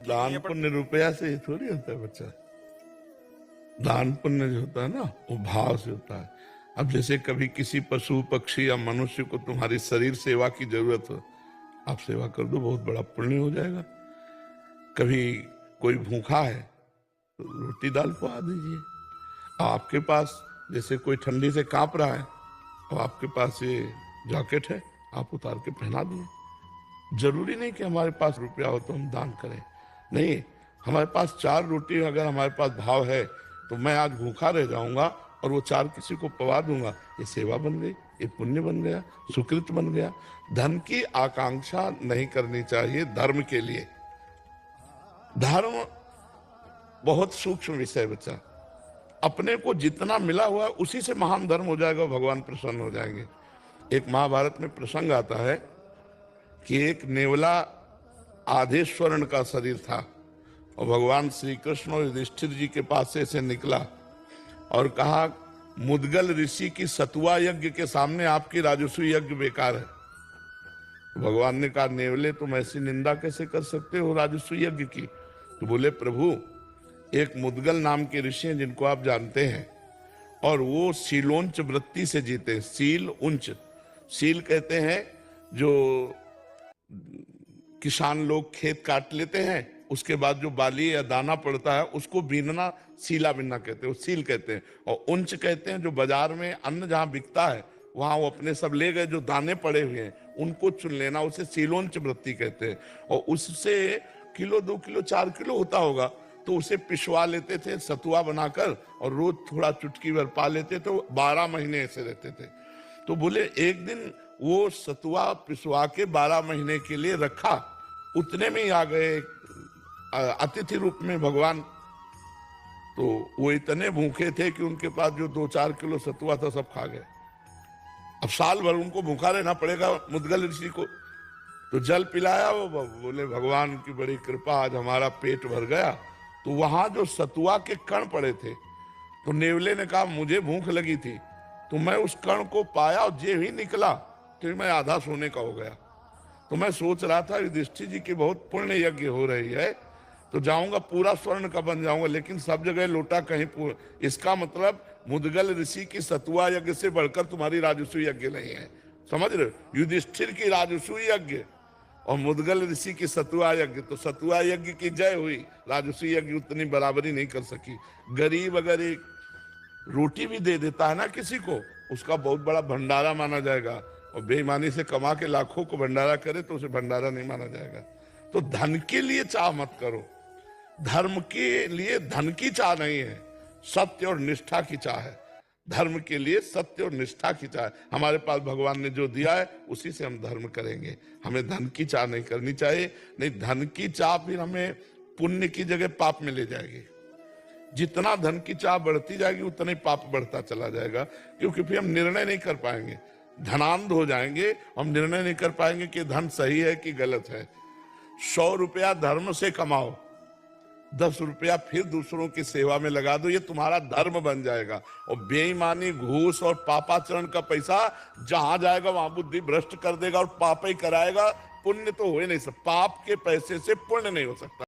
दान पुण्य रुपया से ही थोड़ी होता है बच्चा। दान पुण्य जो होता है ना, वो भाव से होता है। अब जैसे कभी किसी पशु पक्षी या मनुष्य को तुम्हारी शरीर सेवा की जरूरत हो, आप सेवा कर दो, बहुत बड़ा पुण्य हो जाएगा। कभी कोई भूखा है तो रोटी दाल पवा दीजिए। आपके पास जैसे कोई ठंडी से कांप रहा है और आपके पास ये जैकेट है, आप उतार के पहना दिए। जरूरी नहीं कि हमारे पास रुपया हो तो हम दान करें, नहीं। हमारे पास 4 रोटी अगर हमारे पास भाव है तो मैं आज भूखा रह जाऊंगा और वो 4 किसी को पवा दूंगा, ये सेवा बन गई, ये पुण्य बन गया, सुकृत बन गया। धन की आकांक्षा नहीं करनी चाहिए धर्म के लिए। धर्म बहुत सूक्ष्म विषय बच्चा। अपने को जितना मिला हुआ है उसी से महान धर्म हो जाएगा, भगवान प्रसन्न हो जाएंगे। एक महाभारत में प्रसंग आता है कि एक नेवला आधे स्वर्ण का शरीर था और भगवान श्री कृष्ण और युधिष्ठिर जी के पास से ऐसे निकला और कहा, मुदगल ऋषि की सतुआ यज्ञ के सामने आपकी राजस्व यज्ञ बेकार है। तो भगवान ने कहा, नेवले तुम ऐसी निंदा कैसे कर सकते हो राजस्व यज्ञ की? तो बोले, प्रभु एक मुदगल नाम के ऋषि हैं जिनको आप जानते हैं, और वो सीलोंच वृत्ति से जीते। सील उंच, सील कहते हैं जो किसान लोग खेत काट लेते हैं, उसके बाद जो बाली या दाना पड़ता है उसको बीनना सीला बिनना कहते हैं, वो सील कहते हैं। और उंच कहते हैं जो बाजार में अन्न जहां बिकता है वहां वो अपने सब ले गए, जो दाने पड़े हुए हैं उनको चुन लेना, उसे सीलोंच वृत्ति कहते हैं। और उससे किलो 2 किलो 4 किलो होता होगा तो उसे पिसवा लेते थे सतुआ बनाकर, और रोज थोड़ा चुटकी भर पा लेते थे। 12 महीने ऐसे रहते थे। तो बोले एक दिन वो सतुआ पिसवा के 12 महीने के लिए रखा, उतने में ही आ गए अतिथि रूप में भगवान। तो वो इतने भूखे थे कि उनके पास जो 2-4 किलो सतुआ था सब खा गए। अब साल भर उनको भूखा रहना पड़ेगा मुदगल ऋषि को। तो जल पिलाया, वो बोले भगवान की बड़ी कृपा, आज हमारा पेट भर गया। तो वहां जो सतुआ के कण पड़े थे, तो नेवले ने कहा, मुझे भूख लगी थी तो मैं उस कण को पाया और जे ही निकला तो मैं आधा सोने का हो गया। तो मैं सोच रहा था युधिष्ठिर जी की बहुत पुण्य यज्ञ हो रही है तो जाऊंगा पूरा स्वर्ण का बन जाऊंगा, लेकिन सब जगह लोटा कहीं इसका मतलब मुदगल ऋषि की सतुआ यज्ञ से बढ़कर तुम्हारी राजस्व यज्ञ नहीं है। समझ रहे हो? युधिष्ठिर की राजस्व यज्ञ और मुदगल ऋषि की सतुआ यज्ञ, तो सतुआ यज्ञ की जय हुई, राजस्व यज्ञ उतनी बराबरी नहीं कर सकी। गरीब अगर एक रोटी भी दे देता है ना किसी को, उसका बहुत बड़ा भंडारा माना जाएगा, और बेईमानी से कमा के लाखों को भंडारा करे तो उसे भंडारा नहीं माना जाएगा। तो धन के लिए चाह मत करो, धर्म के लिए धन की चाह नहीं है, सत्य और निष्ठा की चाह है। धर्म के लिए सत्य और निष्ठा की चाह। हमारे पास भगवान ने जो दिया है उसी से हम धर्म करेंगे, हमें धन की चाह नहीं करनी चाहिए। नहीं, धन की चाह फिर हमें पुण्य की जगह पाप में ले जाएगी। जितना धन की चाह बढ़ती जाएगी उतना ही पाप बढ़ता चला जाएगा, क्योंकि फिर हम निर्णय नहीं कर पाएंगे, धनांध हो जाएंगे। हम निर्णय नहीं कर पाएंगे कि धन सही है कि गलत है। 100 रुपया धर्म से कमाओ, 10 रुपया फिर दूसरों की सेवा में लगा दो, ये तुम्हारा धर्म बन जाएगा। और बेईमानी, घूस और पापाचरण का पैसा जहां जाएगा वहां बुद्धि भ्रष्ट कर देगा और पाप ही कराएगा, पुण्य तो हो ही नहीं सकता। पाप के पैसे से पुण्य नहीं हो सकता।